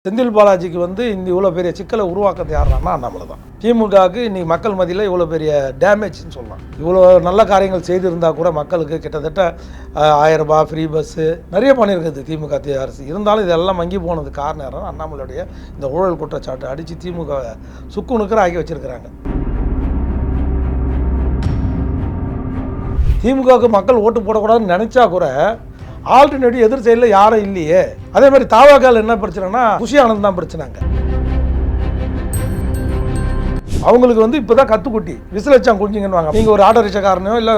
செந்தில் பாலாஜிக்கு வந்து இந்த இவ்வளோ பெரிய சிக்கலை உருவாக்குறது யாருன்னா அண்ணாமலை தான். திமுகவுக்கு இன்னைக்கு மக்கள் மத்தியில் இவ்வளோ பெரிய டேமேஜ்னு சொல்லலாம். இவ்வளோ நல்ல காரியங்கள் செய்திருந்தால் கூட மக்களுக்கு கிட்டத்தட்ட 1000 ரூபாய் ஃப்ரீ பஸ்ஸு நிறைய பண்ணியிருக்குது திமுக அரசு. இருந்தாலும் இதெல்லாம் மங்கி போனது காரணம் யாரும் அண்ணாமலையுடைய இந்த ஊழல் குற்றச்சாட்டு அடித்து திமுக சுக்குனுக்கிற ஆக்கி வச்சிருக்கிறாங்க. திமுகவுக்கு மக்கள் ஓட்டு போடக்கூடாதுன்னு நினச்சா கூட ஆல்டர்னேட்டிவ் எதிர் சைடில் யாரும் இல்லையே. அதே மாதிரி தாவாக்கால் என்ன பிரச்சனைனா குஷி ஆனந்த் தான் பிரச்சனைங்க. அவங்களுக்கு வந்து இப்போ தான் கற்றுக்குட்டி விசில் வச்சாங்க குஞ்சிங்கன்னு. நீங்கள் ஒரு ஆட்டோ ரிக்ஷாக்காரனையோ இல்லை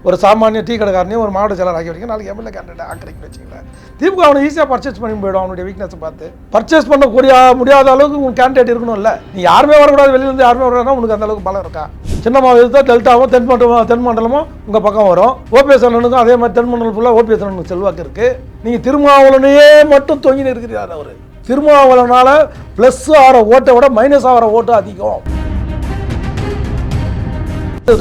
ஒரு சாமானிய டீ கடைக்காரனையோ ஒரு மாவட்ட செயலர் ஆக்கி வச்சிங்க, நாளைக்கு எம்எல்ஏ கேண்டிடேட் ஆக்கிரமிக்க வச்சிங்களேன். திமுக அவனை ஈஸியாக பர்ச்சேஸ் பண்ணி போயிடும். அவனுடைய வீக்னஸை பார்த்து பர்ச்சேஸ் பண்ண முடியாத அளவுக்கு உங்கள் கேண்டிடேட் இருக்கணும்ல. நீ யாருமே வரக்கூடாது, வெளியிலேருந்து யாருமே வரக்கூடாதுன்னா உனக்கு அந்த அளவுக்கு பலம் இருக்கா? சின்னமாக இருந்தால் டெல்டாவும் தென் மண்டலமும் உங்கள் பக்கம் வரும். ஓபிஎஸ் அண்ணனுக்கும் அதே மாதிரி தென் மண்டலம் ஃபுல்லாக ஓபிஎஸ் அண்ணனுக்கு செல்வாக்கு இருக்குது. நீங்கள் திருமாவளவனையே மட்டும் தொங்கின்னு இருக்கிறார். அவர் திருமாவளவனால் ப்ளஸ் ஆகிற ஓட்டை விட மைனஸ் ஆகிற ஓட்டு அதிகம்.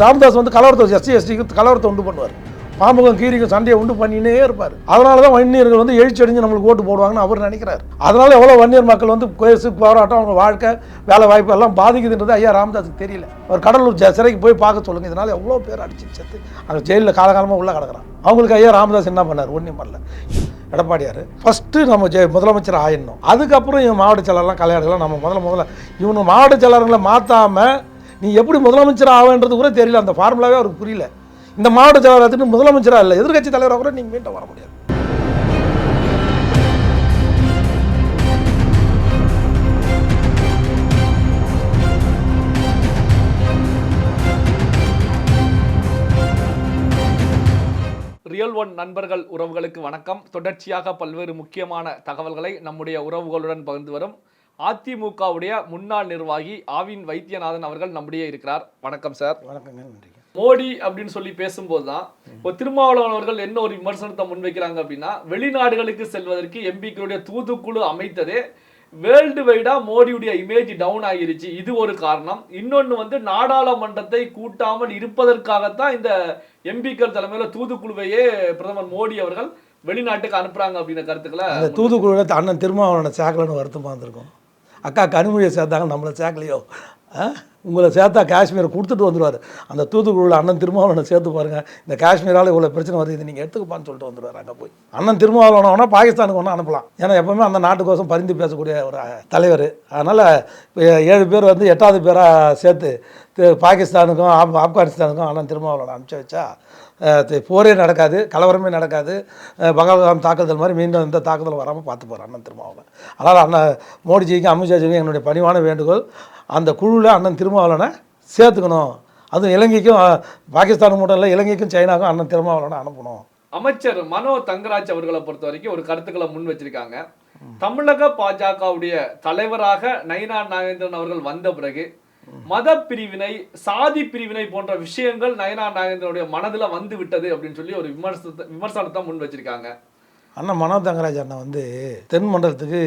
ராமதாஸ் வந்து கலவரத்தை எஸ்சி கலவரத்தை உண்டு பண்ணுவார். பாம்புகம் கீரிக்கும் சண்டையை உண்டு பண்ணினே இருப்பார். அதனால தான் வன்னியர்கள் வந்து எழுச்சடிஞ்சு நம்மளுக்கு ஓட்டு போடுவாங்கன்னு அவர் நினைக்கிறார். அதனால எவ்வளோ வன்னியர் மக்கள் வந்து கேசு போராட்டம் அவங்க வாழ்க்கை வேலை வாய்ப்பு எல்லாம் பாதிக்குதுன்றது ஐயா ராமதாஸுக்கு தெரியல. அவர் கடலூர் சிறைக்கு போய் பார்க்க சொல்லுங்கள். இதனால் எவ்வளோ பேர் அடிச்சு செத்து அங்கே ஜெயிலில் காலகாலமாக உள்ளே கிடக்கிறான். அவங்களுக்கு ஐயா ராமதாஸ் என்ன பண்ணார்? ஒன்றும் பண்ணல. எடப்பாடியார் ஃபஸ்ட்டு நம்ம முதலமைச்சர் ஆயிடணும். அதுக்கப்புறம் இவன் மாவட்ட செயலர்லாம் கல்யாணம் நம்ம முதல்ல இவனு மாவட்ட செயலர்களை மாற்றாமல் நீ எப்படி முதலமைச்சர் ஆவேன்றது கூட தெரியல. அந்த ஃபார்முலாவே அவருக்கு புரியல. இந்த மாவட்ட செயலாளர் முதலமைச்சராக இல்லை, எதிர்கட்சி தலைவராக கூட நீங்கள் மீண்டும் வர முடியாது. ரியல் ஒன் நண்பர்கள் உறவுகளுக்கு வணக்கம். தொடர்ச்சியாக பல்வேறு முக்கியமான தகவல்களை நம்முடைய உறவுகளுடன் பகிர்ந்து வரும் அதிமுகவுடைய முன்னாள் நிர்வாகி ஆவின் வைத்தியநாதன் அவர்கள் நம்முடைய இருக்கிறார். வணக்கம் சார். வணக்கங்க. நன்றி. மோடி அப்படின்னு சொல்லி பேசும்போது தான் இப்போ திருமாவளவன் அவர்கள் என்ன ஒரு விமர்சனத்தை முன்வைக்கிறாங்க அப்படின்னா, வெளிநாடுகளுக்கு செல்வதற்கு எம்பிக்களுடைய தூதுக்குழு அமைத்ததே வேர்ல்டு வைடா மோடியுடைய இமேஜ் டவுன் ஆகிருச்சு, இது ஒரு காரணம். இன்னொன்று வந்து நாடாளுமன்றத்தை கூட்டாமல் இருப்பதற்காகத்தான் இந்த எம்பிக்கள் தலைமையில் தூதுக்குழுவையே பிரதமர் மோடி அவர்கள் வெளிநாட்டுக்கு அனுப்புறாங்க அப்படின்ற கருத்துக்களை அந்த தூதுக்குழுவை அண்ணன் திருமாவளவனை சேர்க்கலன்னு வருத்தமாக இருந்திருக்கும். அக்கா கனிமொழியை சேர்த்தாங்க, நம்மளை சேர்க்கலையோ. உங்களை சேர்த்தா காஷ்மீரை கொடுத்துட்டு வந்துடுவார். அந்த தூத்துக்குழுவில் அண்ணன் திருமாவளவனை சேர்த்து பாருங்கள், இந்த காஷ்மீரால் இவ்வளோ பிரச்சனை வருது, இது நீங்கள் எடுத்துக்கப்பான்னு சொல்லிட்டு வந்துடுவார். அங்கே போய் அண்ணன் திருமாவளவனை வேணால் பாகிஸ்தானுக்கு ஒன்றா அனுப்பலாம். ஏன்னா எப்போவுமே அந்த நாட்டுக்கோசம் பரிந்து பேசக்கூடிய ஒரு தலைவர். அதனால் 7 பேர் வந்து 8வது பேராக சேர்த்து பாகிஸ்தானுக்கும் ஆப்கானிஸ்தானுக்கும் அண்ணன் திருமாவளவனை அனுப்பிச்சி வச்சா போரே நடக்காது, கலவரமே நடக்காது. பகல்காம் தாக்குதல் மாதிரி மீண்டும் எந்த தாக்குதல் வராமல் பார்த்து போகிறார் அண்ணன் திருமாவளவன். அதனால் அண்ணன் மோடிஜிக்கும் அமித்ஷாஜிக்கும் என்னுடைய பணிவான வேண்டுகோள், அந்த குழுவில் அண்ணன் திருமாவளவனை சேர்த்துக்கணும். அதுவும் இலங்கைக்கும் பாகிஸ்தானுக்கு மட்டும் இல்லை, இலங்கைக்கும் சைனாக்கும் அண்ணன் திருமாவளவனை அனுப்பணும். அமைச்சர் மனோ தங்கராஜ் அவர்களை பொறுத்த வரைக்கும் ஒரு கருத்துக்களை முன் வச்சிருக்காங்க. தமிழக பாஜகவுடைய தலைவராக நயினார் நாகேந்திரன் அவர்கள் வந்த பிறகு மத பிரிவினை, சாதி பிரிவினை போன்ற விஷயங்கள் நயினார் நாகேந்திரனுடைய மனதில் வந்து விட்டது அப்படின்னு சொல்லி ஒரு விமர்சனத்தை முன் வச்சிருக்காங்க. அண்ணன் மனோ தங்கராஜ் அண்ணன் வந்து தென் மண்டலத்துக்கு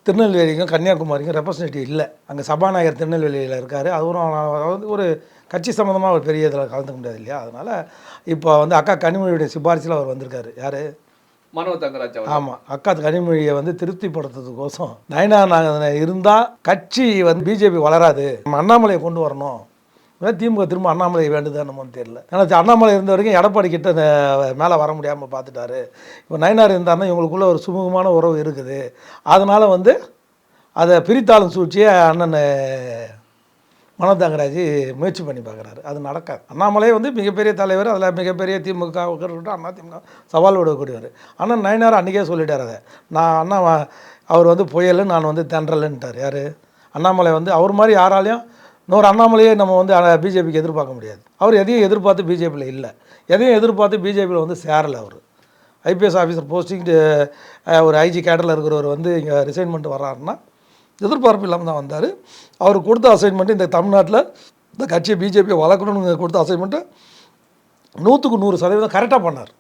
திருநெல்வேலிக்கும் கன்னியாகுமரிக்கும் ரெப்ரசன்டேட்டிவ் இல்லை. அங்கே சபாநாயகர் திருநெல்வேலியில் இருக்கார். அவரும் ஒரு கட்சி சம்மந்தமாக ஒரு பெரிய இதில் கலந்துக்க முடியாது இல்லையா. அதனால் இப்போ வந்து அக்கா கனிமொழியுடைய சிபாரிசில் அவர் வந்திருக்காரு. யார்? மனோ தங்கராஜ். ஆமாம், அக்கா கனிமொழியை வந்து திருப்திப்படுத்துறதுக்கோசம் நயினார் நாகேந்திரன் இருந்தால் கட்சி வந்து பிஜேபி வளராது, நம்ம அண்ணாமலையை கொண்டு வரணும். திமுக திரும்ப அண்ணாமலை வேண்டுதான் நம்மன்னு தெரியல. ஏன்னா அண்ணாமலை இருந்த வரைக்கும் எடப்பாடி கிட்ட மேலே வர முடியாமல் பார்த்துட்டாரு. இப்போ நயினார் இருந்தாருன்னா இவங்களுக்குள்ள ஒரு சுமூகமான உறவு இருக்குது. அதனால் வந்து அதை பிரித்தாளும் சூழ்ச்சியை அண்ணன் மனோ தங்கராஜ் முயற்சி பண்ணி பார்க்குறாரு. அது நடக்காது. அண்ணாமலை வந்து மிகப்பெரிய தலைவர், அதில் மிகப்பெரிய திமுக அண்ணா திமுக சவால் விடக்கூடியவர். அண்ணன் நயினார் அன்றைக்கே சொல்லிட்டார் அதை. நான் அவர் வந்து புயல், நான் வந்து தென்றல்ன்ட்டார். யார்? அண்ணாமலை வந்து அவர் மாதிரி யாராலையும் இன்னொரு அண்ணாமலையே நம்ம வந்து பிஜேபிக்கு எதிர்பார்க்க முடியாது. அவர் எதையும் எதிர்பார்த்து பிஜேபியில் இல்லை, எதையும் எதிர்பார்த்து பிஜேபியில் வந்து சேரலை. அவர் ஐபிஎஸ் ஆஃபீஸர் போஸ்டிங் ஒரு ஐஜி கேடரில் இருக்கிறவர் வந்து இங்கே ரிசைன்மெண்ட் வர்றாருன்னா எதிர்பார்ப்பு இல்லாமல் தான் வந்தார். அவர் கொடுத்த அசைன்மெண்ட்டு இந்த தமிழ்நாட்டில் இந்த கட்சியை பிஜேபியை வளர்க்கணும்னு கொடுத்த அசைன்மெண்ட்டு 100க்கு 100% கரெக்டாக பண்ணார்.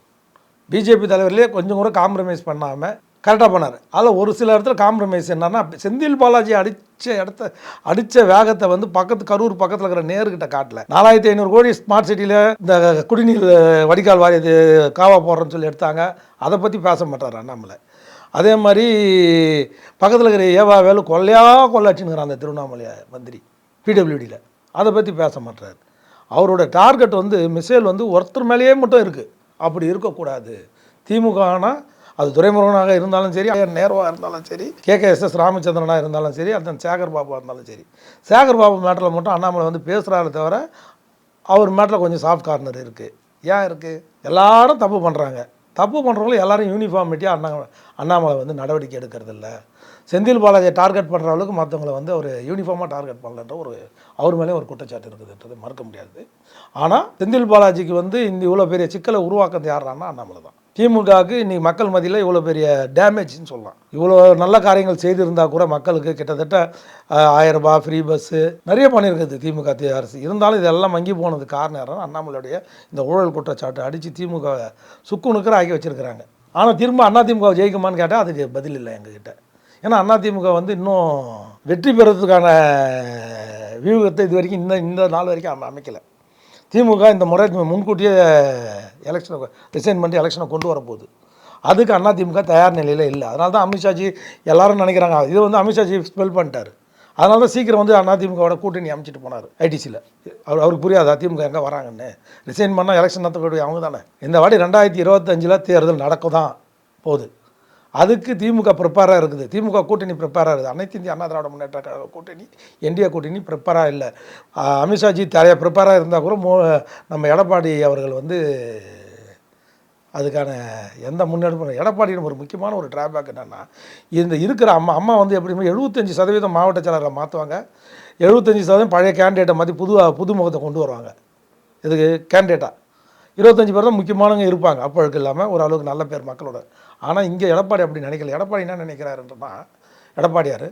பிஜேபி தலைவர்லேயே கொஞ்சம் கூட காம்ப்ரமைஸ் பண்ணாமல் கரெக்டாக பண்ணார். அதில் ஒரு சில இடத்துல காம்ப்ரமைஸ் என்னன்னா, செந்தில் பாலாஜி அடித்த வேகத்தை வந்து கரூர் பக்கத்தில் இருக்கிற நேருக்கிட்ட காட்டல. 4500 கோடி ஸ்மார்ட் சிட்டியில் இந்த குடிநீர் வடிகால் வாரியது காவா போடுறேன்னு சொல்லி எடுத்தாங்க. அதை பற்றி பேச மாட்டார் அண்ணாமலை. அதே மாதிரி பக்கத்தில் இருக்கிற ஏவா வேலு கொள்ளாச்சின்னுங்கிறான் அந்த திருவண்ணாமலை மந்திரி பிடபிள்யூடியில். அதை பற்றி பேச மாட்டார். அவரோட டார்கெட் வந்து மிசைல் வந்து ஒருத்தர் மேலேயே மட்டும் இருக்குது. அப்படி இருக்கக்கூடாது. திமுகனா அது துரைமுருகனாக இருந்தாலும் சரி, நேருவாக இருந்தாலும் சரி, KKSS ராமச்சந்திரனாக இருந்தாலும் சரி, அந்த சேகர் பாபுவாக இருந்தாலும் சரி, சேகர் பாபு மேட்டரில் மட்டும் அண்ணாமலை வந்து பேசுகிறாரு தவிர அவர் மேட்டரில் கொஞ்சம் சாஃப்ட் கார்னர் இருக்குது. ஏன் இருக்குது? எல்லாரும் தப்பு பண்ணுறாங்க. தப்பு பண்ணுறவங்களும் எல்லாரும் யூனிஃபார்மிட்டியாக அண்ணாமலை வந்து நடவடிக்கை எடுக்கிறதில்ல. செந்தில் பாலாஜியை டார்கெட் பண்ணுற அளவுக்கு மற்றவங்களை வந்து அவர் யூனிஃபார்மாக டார்கெட் பண்ணலன்ற ஒரு அவர் மேலே ஒரு குற்றச்சாட்டு இருக்குதுன்றது மறுக்க முடியாது. ஆனால் செந்தில் பாலாஜிக்கு வந்து இந்த இவ்வளோ பெரிய சிக்கலை உருவாக்குறது யாருன்னா அண்ணாமலை தான். திமுகவுக்கு இன்றைக்கி மக்கள் மத்தியில் இவ்வளோ பெரிய டேமேஜ்னு சொல்லலாம். இவ்வளோ நல்ல காரியங்கள் செய்திருந்தால் கூட மக்களுக்கு கிட்டத்தட்ட 1000 ரூபாய் ஃப்ரீ பஸ்ஸு நிறைய பண்ணியிருக்குது திமுக அரசு. இருந்தாலும் இதெல்லாம் மங்கி போனது காரணம் யாரும் அண்ணாமலையுடைய இந்த ஊழல் குற்றச்சாட்டு அடித்து திமுக சுக்குனுக்கிற ஆக்கி வச்சுருக்கிறாங்க. ஆனால் திரும்ப அதிமுக ஜெயிக்குமான்னு கேட்டால் அதுக்கு பதில் இல்லை எங்ககிட்ட. ஏன்னா அதிமுக வந்து இன்னும் வெற்றி பெறதுக்கான வியூகத்தை இது வரைக்கும் இந்த நாள் வரைக்கும் அமைக்கலை. திமுக இந்த முறை முன்கூட்டியே எலெக்ஷனை ரிசைன் பண்ணி எலெக்ஷனை கொண்டு வரப்போகுது. அதுக்கு அதிமுக தயார் நிலையில் இல்லை. அதனால தான் அமித்ஷாஜி எல்லாரும் நினைக்கிறாங்க இது வந்து அமித்ஷாஜி ஸ்பெல் பண்ணிட்டார். அதனால தான் சீக்கிரம் வந்து அதிமுகவோட கூட்டணி அமைச்சிட்டு போனார் ஐடிசியில். அவருக்கு புரியாது அதிமுக எங்கே வராங்கன்னு. ரிசைன் பண்ணால் எலெக்ஷன் நடத்தக்கூடிய அவங்க தானே. இந்த வாட்டி 2025 தேர்தல் நடக்க தான் போகுது. அதுக்கு திமுக ப்ரிப்பேராக இருக்குது. திமுக கூட்டணி ப்ரிப்பேராக இருக்குது. அனைத்து இந்திய அண்ணா திராவிட முன்னேற்ற கழக கூட்டணி என்டிஏ கூட்டணி ப்ரிப்பேராக இல்லை. அமித்ஷாஜி நிறைய ப்ரிப்பேராக இருந்தால் கூட நம்ம எடப்பாடி அவர்கள் வந்து அதுக்கான எந்த முன்னெடுப்பு எடப்பாடியின் ஒரு முக்கியமான ஒரு ட்ராபேக் என்னென்னா இந்த இருக்கிற அம்மா வந்து எப்படியுமே 75% மாவட்ட செயலரை மாற்றுவாங்க. 75% பழைய கேண்டிடேட்டை மாற்றி புது முகத்தை கொண்டு வருவாங்க. இதுக்கு கேண்டிடேட்டாக 25 தான் முக்கியமானவங்க இருப்பாங்க. அப்பழுக்கு இல்லாமல் ஓரளவுக்கு நல்ல பேர் மக்களோட. ஆனால் இங்கே எடப்பாடி அப்படி நினைக்கல. எடப்பாடி என்ன நினைக்கிறாருன்றனா எடப்பாடியார்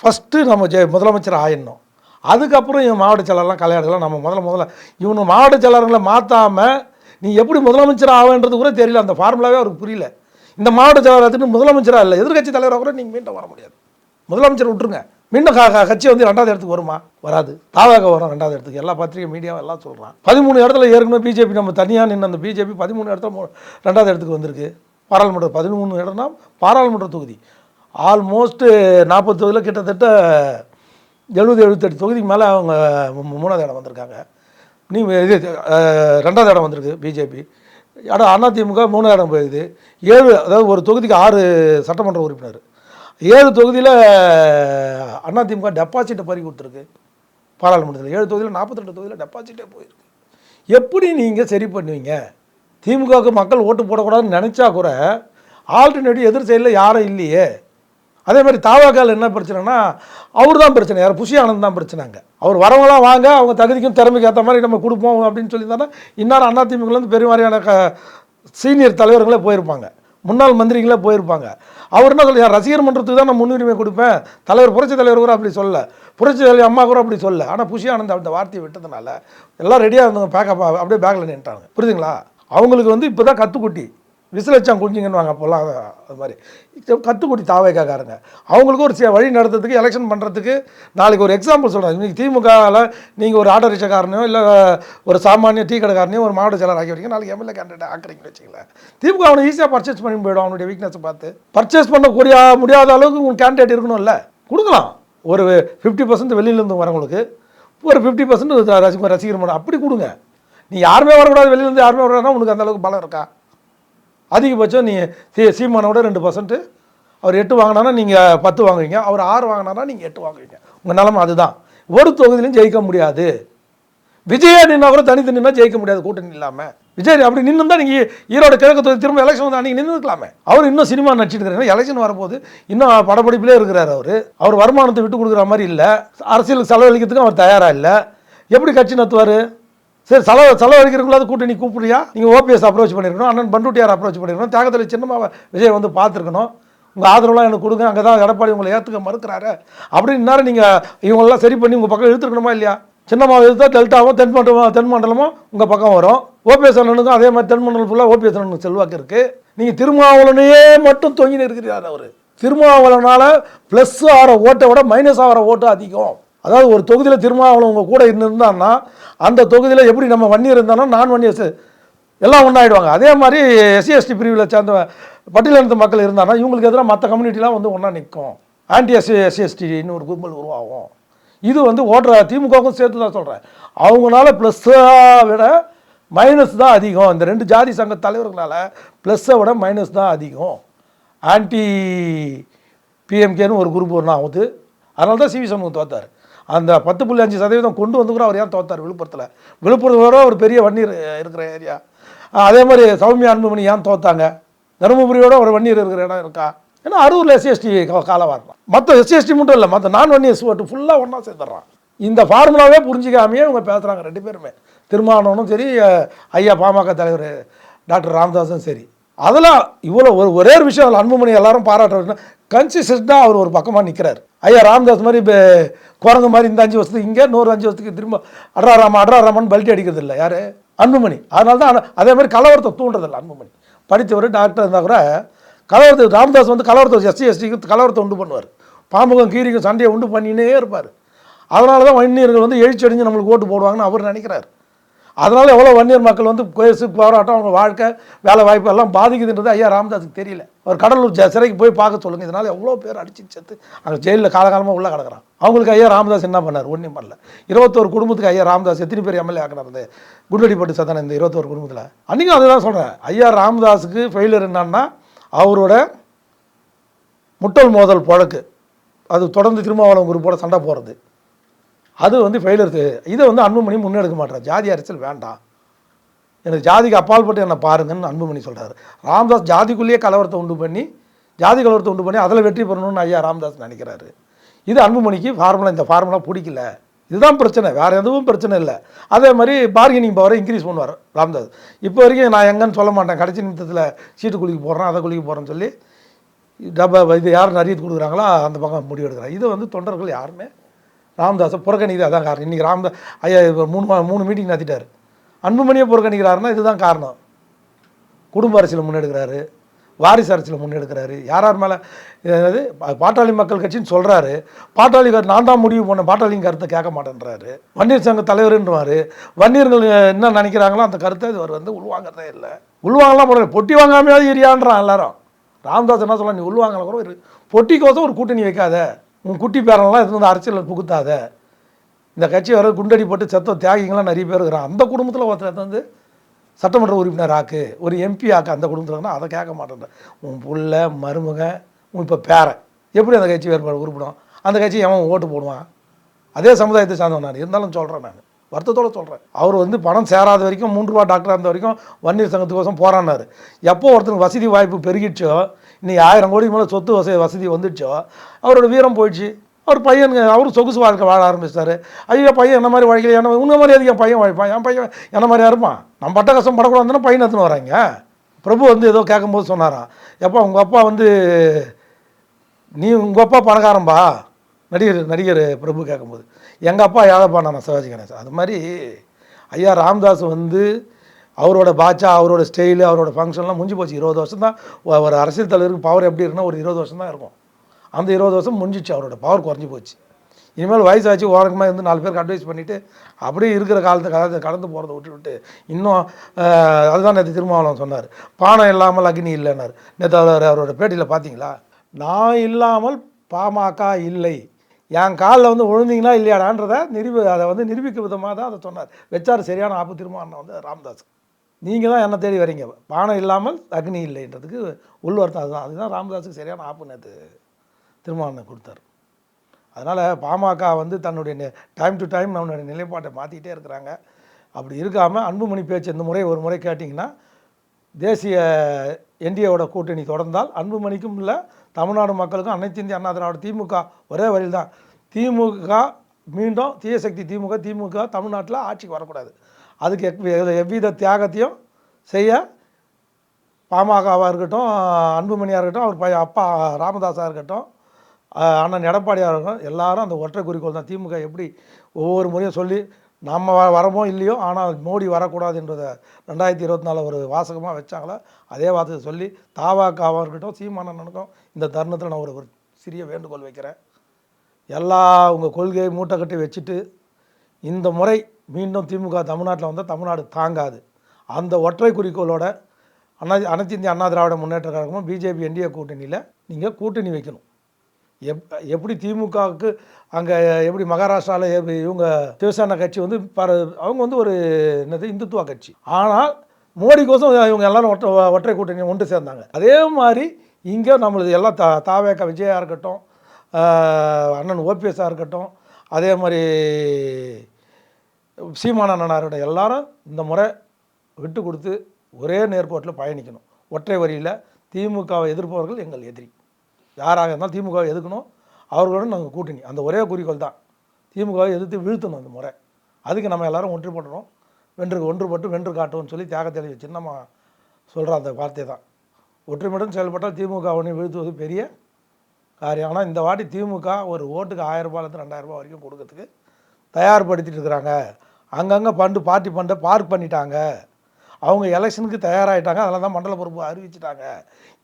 ஃபஸ்ட்டு நம்ம முதலமைச்சர் ஆயிடணும். அதுக்கப்புறம் இவன் மாவட்ட செயலர்லாம் கலையாடலாம். நம்ம முதல்ல இவனு மாவட்ட செயலர்களை மாற்றாமல் நீ எப்படி முதலமைச்சர் ஆகுன்றது கூட தெரியல. அந்த ஃபார்முலாவே அவருக்கு புரியல. இந்த மாவட்ட செயலர் முதலமைச்சராக இல்லை எதிர்கட்சி தலைவராக கூட நீங்கள் மீண்டும் வர முடியாது. முதலமைச்சர் விட்டுருங்க. மீண்டும் கட்சி வந்து 2வது இடத்துக்கு வருமா? வராது. தாவாக வரும் 2வது இடத்துக்கு. எல்லா பத்திரிகை மீடியாவும் எல்லாம் சொல்கிறான். 13 இடத்துல ஏற்கனவே பிஜேபி நம்ம தனியாக நின்று அந்த பிஜேபி 13 இடத்துல 2வது இடத்துக்கு வந்திருக்கு. பாராளுமன்ற 13 இடம்னா பாராளுமன்ற தொகுதி ஆல்மோஸ்ட் 40 தொகுதியில் கிட்டத்தட்ட 70-78 தொகுதிக்கு மேலே அவங்க 3வது இடம் வந்திருக்காங்க. இது 2வது இடம் வந்திருக்கு பிஜேபி. அதிமுக 3வது இடம் போயிடுது. 7 அதாவது ஒரு தொகுதிக்கு 6 சட்டமன்ற உறுப்பினர். 7 தொகுதியில் அதிமுக டெபாசிட்டை பறி கொடுத்துருக்கு. பாராளுமன்றத்தில் 7 தொகுதியில் 42 தொகுதியில் டெபாசிட்டே போயிருக்கு. எப்படி நீங்கள் சரி பண்ணுவீங்க? திமுகவுக்கு மக்கள் ஓட்டு போடக்கூடாதுன்னு நினச்சா கூட ஆல்டர்னேட்டிவ் எதிர் சைடில் யாரும் இல்லையே. அதே மாதிரி தாவாக்கால் என்ன பிரச்சனைனா அவர் தான் பிரச்சனை. யார் புஷி ஆனந்த் தான் பிரச்சனைங்க. அவர் வரவங்களாம் வாங்க அவங்க தகுதிக்கும் திறமைக்கு ஏற்ற மாதிரி நம்ம கொடுப்போம் அப்படின்னு சொல்லியிருந்தாங்கன்னா இந்நேரம் அதிமுகலேருந்து பெருமாதிரியான சீனியர் தலைவர்களே போயிருப்பாங்க. முன்னாள் மந்திரிகளே போயிருப்பாங்க. அவர் என்ன சொல்ல ரசிகர் மன்றத்துக்கு தான் நான் முன்னுரிமை கொடுப்பேன். புரட்சி தலைவர் கூட அப்படி சொல்ல, புரட்சி தலைவர் அம்மா கூட அப்படி சொல்ல. ஆனால் புஷி ஆனந்த் அந்த வார்த்தையை விட்டதுனால எல்லாம் ரெடியாக இருந்தவங்க பேக்கப் அப்படியே பேக்கில் நின்ட்டாங்க. புரியுதுங்களா? அவங்களுக்கு வந்து இப்போ தான் கற்றுக்குட்டி விசிலச்சான் குஞ்சிங்கன்னு வாங்க அப்போல்லாம் அது மாதிரி கற்றுக்குட்டி தாவேக்காரங்க. அவங்களுக்கு ஒரு வழி நடத்துறதுக்கு எலெக்ஷன் பண்ணுறதுக்கு நாளைக்கு ஒரு எக்ஸாம்பிள் சொல்கிறேன். இன்றைக்கி திமுகவில் நீங்கள் ஒரு ஆட்டோ ரிக்ஷாக்காரனையோ இல்லை ஒரு சாமானிய டீ கடைக்காரனையோ ஒரு மாவட்ட செயலர் ஆக்கி வரீங்க. நாளைக்கு எம்எல்ஏ கேண்டிடேட் ஆக்குறீங்கன்னு வச்சுங்களேன். திமுக அவனை ஈஸியாக பர்ச்சேஸ் பண்ணி போயிடும். அவனுடைய வீக்னஸை பார்த்து பர்ச்சேஸ் பண்ணக்கூடிய முடியாத அளவுக்கு உங்கள் கேண்டிடேட் இருக்கணும்ல. கொடுக்கலாம். ஒரு 50% வெளியிலேருந்து வரவங்களுக்கு ஒரு 50% ரசிகர் மன்றம் அப்படி கொடுங்க. நீ யாருமே வரக்கூடாது, வெளியிலேருந்து யாருமே வரக்கூடாதுன்னா உனக்கு அந்தளவுக்கு பலம் இருக்கா? அதிகபட்சம் நீ சீமானோட 2%, அவர் 8 வாங்கினானா நீங்கள் 10 வாங்குவீங்க, அவர் 6 வாங்கினானா நீங்கள் 8 வாங்குவீங்க. உங்கள் நிலமை அதுதான். ஒரு தொகுதியிலையும் ஜெயிக்க முடியாது. விஜயா நின்னா கூட தனித்து நின்னா ஜெயிக்க முடியாது கூட்டணி இல்லாமல். விஜய் அப்படி நின்று தான் நீங்கள் ஈரோடு கிழக்கு தொகுதி திரும்ப எலெக்ஷன் வந்து அன்றைக்கி நின்றுக்கலாமே. அவர் இன்னும் சினிமா நடிச்சிட்டு இருக்கிறாங்க. எலெக்ஷன் வரும்போது இன்னும் படப்பிடிப்பிலே இருக்கிறார். அவர் வருமானத்தை விட்டு கொடுக்குற மாதிரி இல்லை. அரசியலுக்கு செலவழிக்கிறதுக்கும் அவர் தயாராக இல்லை. எப்படி கட்சி நடத்துவார்? சரி, செலவழிக்கிறவங்களாவது கூட்டணி கூப்பிடுறியா? நீங்கள் ஓபிஎஸ் அப்ரோச் பண்ணியிருக்கணும், அண்ணன் பண்ருட்டியார் அப்ரோச் பண்ணியிருக்கணும், தியாகத்தில் சின்னமாக விஜய் வந்து பார்த்துருக்கணும். உங்கள் ஆதரவுலாம் எனக்கு கொடுங்க, அங்கே தான் எடப்பாடி உங்களை ஏற்றுக்க மறுக்கிறாரு அப்படின்னு இந்நேரம் நீங்கள் இவங்களெல்லாம் சரி பண்ணி உங்கள் பக்கம் இழுத்துருக்கணுமா இல்லையா? சின்னமாக எழுத்தா டெல்டாவோ தென் மண்டலமோ உங்கள் பக்கம் வரும். ஓபிஎஸ் அண்ணனுக்கும் அதே மாதிரி தென் மண்டலம் ஃபுல்லாக ஓபிஎஸ் அண்ணனுக்கு செல்வாக்கு இருக்குது. நீங்கள் திருமாவளனையே மட்டும் தொங்கி இருக்கிறார். அவர் திருமாவளனால் ப்ளஸ் ஆகிற ஓட்டை விட மைனஸ் ஆகிற ஓட்டு அதிகம். அதாவது ஒரு தொகுதியில் திருமாவளவன் உங்கள் கூட இருந்திருந்தான்னா அந்த தொகுதியில் எப்படி நம்ம வன்னியர் இருந்தாலும் நான் வன்னியர் எல்லாம் ஒன்றாயிடுவாங்க. அதே மாதிரி எஸ்சி எஸ்டி பிரிவில் சேர்ந்த பட்டியலினத்து மக்கள் இருந்தாங்கன்னா இவங்களுக்கு எதிராக மற்ற கம்யூனிட்டிலாம் வந்து ஒன்றா நிற்கும். ஆன்டி எஸ்சி எஸ்டின்னு ஒரு கும்பல் உருவாகும். இது வந்து ஓட்டுற திமுகவுக்கும் சேர்த்து தான் சொல்கிறேன். அவங்களால ப்ளஸ்ஸை விட மைனஸ் தான் அதிகம். இந்த 2 ஜாதி சங்க தலைவர்களால் ப்ளஸ்ஸை விட மைனஸ் தான் அதிகம். ஆன்டி பிஎம்கேன்னு ஒரு குரூப் ஒன்றா ஆகுது. அதனால தான் சிவி சண்முகம் தோத்தார். அந்த 10.5% கொண்டு வந்துக்கூட அவர் ஏன் தோத்தார் விழுப்புரத்தில்? விழுப்புரத்தில் வர ஒரு பெரிய வன்னியர் இருக்கிற ஏரியா. அதே மாதிரி சௌமியா அன்புமணி ஏன் தோத்தாங்க? தருமபுரியோட ஒரு வன்னியர் இருக்கிற இடம் இருக்கா? ஏன்னா அரூரில் எஸ்சி எஸ்டி காலம் வரலாம். மற்ற எஸ்சி எஸ்டி மட்டும் இல்லை, மற்ற நான் வன்னியர்ஸ் ஓட்டு ஃபுல்லாக ஒன்றா சேர்ந்துடுறான். இந்த ஃபார்முலாவே புரிஞ்சிக்காமையே இவங்க பேசுகிறாங்க 2 பேருமே. திருமாவளவனும் சரி, ஐயா பாமக தலைவர் டாக்டர் ராமதாஸும் சரி. அதெல்லாம் இவ்வளோ ஒரே ஒரு விஷயம் அதில் அன்புமணி எல்லாரும் பாராட்டுறதுன்னா கன்சிஸ்டண்ட்டாக அவர் ஒரு பக்கமாக நிற்கிறார். ஐயா ராமதாஸ் மாதிரி இப்போ குரங்கு மாதிரி இந்த 5 வருஷத்துக்கு இங்கே 5 வருஷத்துக்கு திரும்ப அட்ராராமன் பல்ட்டி அடிக்கிறது இல்லை யார்? அன்புமணி. அதனால தான் அதே மாதிரி கலவரத்தை தூண்டுறதில்லை அன்புமணி. படித்தவர் டாக்டர் இருந்தால் கூட கலவரத்தை ராமதாஸ் வந்து கலவரத்தை எஸ்சி எஸ்டிக்கு கலவரத்தை உண்டு பண்ணுவார். பாம்புக்கும் கீரிக்கும் சண்டையை உண்டு பண்ணினே இருப்பார். அதனால தான் வன்னியர்கள் வந்து எழுச்சடிஞ்சு நம்மளுக்கு ஓட்டு போடுவாங்கன்னு அவர் நினைக்கிறார். அதனால் எவ்வளோ வன்னியர் மக்கள் வந்து கேஸு போராட்டம் அவங்க வாழ்க்கை வேலை வாய்ப்பு எல்லாம் பாதிக்குதுன்றது ஐயா ராமதாஸுக்கு தெரியல. அவர் கடலூர் சிறைக்கு போய் பார்க்க சொல்லுங்கள். இதனால் எவ்வளோ பேர் அடிச்சு சேர்த்து அங்கே ஜெயிலில் காலகாலமாக உள்ளே கிடக்கிறான். அவங்களுக்கு ஐயா ராமதாஸ் என்ன பண்ணார்? ஒன்றும் பண்ணல. 21 குடும்பத்துக்கு ஐயா ராமதாஸ் எத்தனை பேர் எம்எல்ஏ ஆக்கினார்? குண்டடிப்பட்டு சத்தான இந்த 21 குடும்பத்தில். அன்றைக்கும் அதுதான் சொல்கிறேன். ஐயா ராமதாஸுக்கு ஃபெயிலியர் என்னன்னா அவரோட முட்டல் மோதல் பழக்கு, அது தொடர்ந்து திருமாவளவன் குரூப்போட சண்டை போகிறது, அது வந்து ஃபெயிலியர். இதை வந்து அன்புமணி முன்னெடுக்க மாட்டார். ஜாதி அரசியல் வேண்டாம், எனக்கு ஜாதிக்கு அப்பால்பட்டு என்னை பாருங்கன்னு அன்புமணி சொல்கிறார். ராமதாஸ் ஜாதிக்குள்ளேயே கலவரத்தை உண்டு பண்ணி அதில் வெற்றி பெறணும்னு ஐயா ராமதாஸ் நினைக்கிறாரு. இது அன்புமணிக்கு இந்த ஃபார்முலா பிடிக்கல. இதுதான் பிரச்சனை, வேறு எதுவும் பிரச்சனை இல்லை. அதே மாதிரி பார்கெனிங் பவரை இன்க்ரீஸ் பண்ணுவார் ராமதாஸ். இப்போ வரைக்கும் நான் எங்கன்னு சொல்ல மாட்டேன், கடைசி நிமிஷத்தில் சீட்டு குளிக்க போடுறேன் அதை குளிக்க போகிறேன்னு சொல்லி இது யார் நிறைய கொடுக்குறாங்களோ அந்த பக்கம் முடிவு எடுக்கிறாங்க. இது வந்து தொண்டர்கள் யாருமே ராமதாஸை புறக்கணிக்குது. அதான் காரணம். இன்றைக்கி ராமதாஸ் ஐயா 3 மீட்டிங் நடத்திட்டார். அன்புமணியை புறக்கணிக்கிறாருன்னா இதுதான் காரணம். குடும்ப அரசியல் முன்னெடுக்கிறாரு, வாரிசு அரசியல் முன்னெடுக்கிறாரு. யார் மேலே அதாவது பாட்டாளி மக்கள் கட்சின்னு சொல்கிறாரு. பாட்டாளி நான் தான் முடிவு பண்ணேன், பாட்டாளியின் கருத்தை கேட்க மாட்டேன்றாரு. வன்னியர் சங்க தலைவருன்றாரு. வன்னியர்கள் என்ன நினைக்கிறாங்களோ அந்த கருத்தை இவர் வந்து உள்வாங்கிறதே இல்லை. உள்வாங்கலாம் போட பொட்டி வாங்காமையாவது எரியான்றான் எல்லாரும். ராமதாஸ் என்ன சொல்ல, நீ உள்வாங்கலாம் கூட பொட்டிக்கோசம் ஒரு கூட்டணி வைக்காத, உன் குட்டி பேரெல்லாம் இது வந்து அரசியல் புகுத்தாத. இந்த கட்சி வர குண்டடி போட்டு செத்த தியாகிங்களாம் நிறைய பேர் இருக்கிறான். அந்த குடும்பத்தில் ஒருத்தர் வந்து சட்டமன்ற உறுப்பினர் ஆக்கு, ஒரு எம்பி ஆக்கு அந்த குடும்பத்தில் அதை கேட்க மாட்டேன். உன் புள்ள மருமக உன் இப்போ பேரன் எப்படி அந்த கட்சி வேறுபாடு உருப்பிடும்? அந்த கட்சி எவன் ஓட்டு போடுவான்? அதே சமுதாயத்தை சார்ந்தவன் நான் இருந்தாலும் சொல்கிறேன், நான் வருத்தத்தோடு சொல்கிறேன். அவர் வந்து பணம் சேராத வரைக்கும் 3 ரூபா டாக்டராக இருந்த வரைக்கும் வன்னியர் சங்கத்துக்கோசம் போராடினார். எப்போ ஒருத்தருக்கு வசதி வாய்ப்பு பெருகிடுச்சோ, இன்னைக்கு 1000 கோடி மேலே சொத்து வசதி வந்துடுச்சோ, அவரோட வீரம் போயிடுச்சு. அவர் பையன் அவரும் சொகுசு வாழ்க்கை வாழ ஆரம்பிச்சிட்டாரு. ஐயோ பையன் என்ன மாதிரி வாழ்க்கை, என்ன உன்ன மாதிரி அதிகம் என் பையன் வாழ்ப்பான், என் பையன் என்ன மாதிரியா இருப்பான், நம்ம பட்ட கஷ்டம் படக்கூடாதுன்னா பையன் எடுத்துன்னு வராங்க. பிரபு வந்து ஏதோ கேட்கும்போது சொன்னாராம், எப்போ உங்கள் அப்பா வந்து உங்கள் அப்பா பணக்காரம்பா, நடிகர் பிரபு கேட்கும்போது, எங்கள் அப்பா ஏழைப்பா நான் சிவாஜி கணேசன். அது மாதிரி ஐயா ராமதாஸ் வந்து அவரோட பாட்சா, அவரோட ஸ்டைலு, அவரோட ஃபங்க்ஷன்லாம் முடிஞ்சு போச்சு. 20 வருஷம் தான் ஒரு அரசியல் தலைவருக்கு பவர் எப்படி இருக்குன்னா ஒரு 20 வருஷம் தான் இருக்கும். அந்த 20 வருஷம் முடிஞ்சிச்சு, அவரோட பவர் குறைஞ்சி போச்சு. இனிமேல் வயசாச்சு ஓரங்கமாக இருந்து 4 பேருக்கு அட்வைஸ் பண்ணிவிட்டு அப்படியே இருக்கிற காலத்தை கடந்து போகிறத விட்டு இன்னும் அதுதான் நேற்று திருமாவளவன் சொன்னார், பானம் இல்லாமல் அக்னி இல்லைன்னார். நேற்று அவரோட பேட்டியில் பார்த்தீங்களா, நான் இல்லாமல் பாமக இல்லை, என் காலில் வந்து விழுந்தீங்களா இல்லையாடான்றதை அதை வந்து நிரூபிக்க விதமாக தான் அதை சொன்னார். வச்சார் சரியான ஆப்பு திருமாவளவன் வந்து ராமதாஸ். நீங்கள் தான் என்ன தேடி வரீங்க, பானம் இல்லாமல் அக்னி இல்லைன்றதுக்கு உள்வர்த்தம் அதுதான் ராமதாஸுக்கு சரியான ஆப்பு நேற்று திருமாவளவன் கொடுத்தார். அதனால் பாமக வந்து தன்னுடைய டைம் டு டைம் நம்மளுடைய நிலைப்பாட்டை மாற்றிக்கிட்டே இருக்கிறாங்க. அப்படி இருக்காமல் அன்புமணி பேச்சு இந்த முறை ஒரு முறை கேட்டிங்கன்னா, தேசிய என்டிஏவோட கூட்டணி தொடர்ந்தால் அன்புமணிக்கும் இல்லை தமிழ்நாடு மக்களுக்கும் அனைத்து இந்திய அண்ணா திராவிட திமுக ஒரே வழியில் தான். திமுக மீண்டும் தீயசக்தி திமுக தமிழ்நாட்டில் ஆட்சிக்கு வரக்கூடாது. அதுக்கு எவ்வித தியாகத்தையும் செய்ய பாமகவாக இருக்கட்டும், அன்புமணியாக இருக்கட்டும், அவர் அப்பா ராமதாஸாக இருக்கட்டும், அண்ணன் எடப்பாடியாக இருக்கட்டும், எல்லாரும் அந்த ஒற்றை குறிக்கோள் தான். திமுக எப்படி ஒவ்வொரு முறையும் சொல்லி நம்ம வரமோ இல்லையோ ஆனால் மோடி வரக்கூடாதுன்றதை 2024 ஒரு வாசகமாக வச்சாங்களோ அதே வாசகத்தை சொல்லி தாவாக்காவாக இருக்கட்டும், சீமானனுக்கும் இந்த தருணத்தில் நான் ஒரு சிறிய வேண்டுகோள் வைக்கிறேன். எல்லா உங்கள் கொள்கையை மூட்டை கட்டி வச்சுட்டு இந்த முறை மீண்டும் திமுக தமிழ்நாட்டில் வந்தால் தமிழ்நாடு தாங்காது. அந்த ஒற்றை குறிக்கோளோட அனைத்து இந்திய அண்ணா திராவிட முன்னேற்ற கழகமும் பிஜேபி என்டிஏ கூட்டணியில் நீங்கள் கூட்டணி வைக்கணும். எப்படி திமுகவுக்கு அங்கே எப்படி மகாராஷ்டிராவில் இவங்க சிவசேனா கட்சி வந்து அவங்க வந்து ஒரு என்னது இந்துத்துவ கட்சி, ஆனால் மோடிக்கோசம் இவங்க எல்லாரும் ஒற்றை கூட்டணி ஒன்று சேர்ந்தாங்க. அதே மாதிரி இங்கே நம்மளது எல்லாம் தாவேக விஜயா இருக்கட்டும், அண்ணன் ஓபிஎஸ்ஸாக இருக்கட்டும், அதே மாதிரி சீமான் அண்ணனாரோட எல்லாரும் இந்த முறை விட்டு கொடுத்து ஒரே நேர்கோட்டில் பயணிக்கணும். ஒற்றை வரியில் திமுகவை எதிர்ப்பவர்கள் எங்கள் எதிரி, யாராக இருந்தாலும் திமுகவை எதுக்கணும், அவர்களுடன் நாங்கள் கூட்டணி. அந்த ஒரே குறிக்கோள் தான், திமுகவை எதிர்த்து வீழ்த்தணும் அந்த முறை. அதுக்கு நம்ம எல்லாரும் ஒன்றுபடணும், ஒன்றுபட்டு வென்று காட்டுவோம்னு சொல்லி தியாகத்தெளிவு சின்னமாக சொல்கிற அந்த வார்த்தை தான். ஒற்றுமையுடன் செயல்பட்டால் திமுகவை வீழ்த்துவது பெரிய காரியம். ஆனால் இந்த வாட்டி திமுக ஒரு ஓட்டுக்கு 1000 ரூபாயிலேருந்து 2000 ரூபாய் வரைக்கும் கொடுக்கறதுக்கு தயார்படுத்திட்டு இருக்கிறாங்க. அங்கங்கே பார்ட்டி ஃபண்டை பார்க் பண்ணிட்டாங்க. அவங்க எலெக்ஷனுக்கு தயாராகிட்டாங்க. அதனால தான் மண்டல பொறுப்பு அறிவிச்சிட்டாங்க.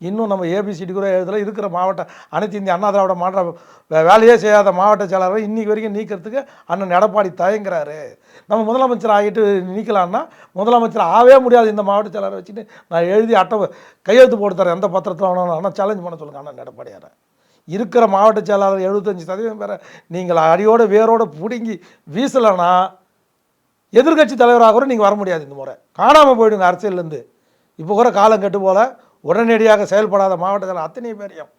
இன்னும் நம்ம ஏபிசிடி கூட எழுதல. இருக்கிற மாவட்ட அனைத்து இந்திய அண்ணா திராவிட மாவட்ட வேலையே செய்யாத மாவட்ட செயலாளரை இன்றைக்கி வரைக்கும் நீக்கிறதுக்கு அண்ணன் எடப்பாடி தயங்குறாரு. நம்ம முதலமைச்சர் ஆகிட்டு நீக்கலான்னா முதலமைச்சர் ஆகவே முடியாது. இந்த மாவட்ட செயலாளரை வச்சுட்டு நான் எழுதி கையெழுத்து போட்டு தரேன், எந்த பத்திரத்தில் வேணும் ஆனால் சேலஞ்ச் பண்ண சொல்லுங்கள் அண்ணன் எடப்பாடியாரை. இருக்கிற மாவட்ட செயலாளர் 75% பேரை நீங்கள் அடியோடு வேரோடு பிடுங்கி வீசலைன்னா எதிர்கட்சி தலைவராக கூட நீங்கள் வர முடியாது. இந்த முறை காணாமல் போயிடுங்க அரசியல்லேருந்து. இப்போ கூட காலம் கெட்டு போல உடனடியாக செயல்படாத மாவட்டத்தில் அத்தனை பேரையும்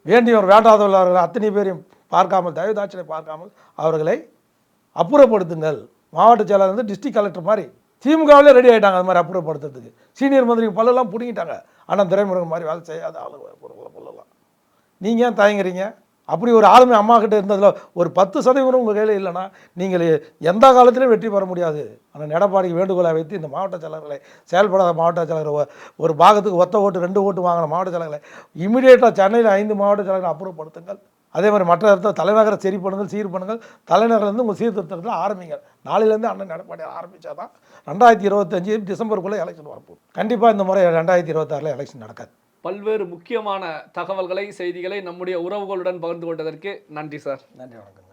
வேண்டியவர் வேண்டாதவர்கள் அத்தனை பேரையும் பார்க்காமல், தயவுதாட்சியை பார்க்காமல் அவர்களை அப்புறப்படுத்துங்கள். மாவட்ட செயலாளர் வந்து டிஸ்ட்ரிக்ட் கலெக்டர் மாதிரி திமுகவிலே ரெடி ஆகிட்டாங்க. அது மாதிரி அப்புறப்படுத்துறதுக்கு சீனியர் மந்திரி பல்லெல்லாம் பிடிங்கிட்டாங்க. ஆனால் துரைமுருகன் மாதிரி வேலை செய்யாத ஆளுங்க பல்லெல்லாம். நீங்கள் ஏன் தயங்குறீங்க? அப்படி ஒரு ஆளுமை அம்மா கிட்ட இருந்ததில் ஒரு 10% உங்கள் கையில் இல்லைன்னா நீங்கள் எந்த காலத்திலையும் வெற்றி பெற முடியாது. ஆனால் எடப்பாடிக்கு வேண்டுகோளை வைத்து இந்த மாவட்ட செயலர்களை, செயல்படாத மாவட்ட செயலர்கள், ஒரு பாகத்துக்கு ஒத்த ஓட்டு 2 ஓட்டு வாங்கின மாவட்ட செயலர்களை இமீடியட்டாக சென்னையில் 5 மாவட்ட செயலர்களை அப்புறப்படுத்துங்கள். அதே மாதிரி மற்ற இடத்துல தலைநகரை சரி பண்ணுங்கள், சீர் பண்ணுங்கள். தலைநகர்லேருந்து உங்கள் சீர்திருத்தத்தில் ஆரம்பிங்க. நாளையிலேருந்து அண்ணன் எடப்பாடி ஆரம்பித்தா தான் 2025 டிசம்பருக்குள்ளே எலெக்ஷன் வரப்போகுது. கண்டிப்பாக இந்த முறை 2026 எலெக்ஷன் நடக்காது. பல்வேறு முக்கியமான தகவல்களை, செய்திகளை நம்முடைய உறவுகளுடன் பகிர்ந்து கொண்டதற்கு நன்றி சார். நன்றி, வணக்கம்.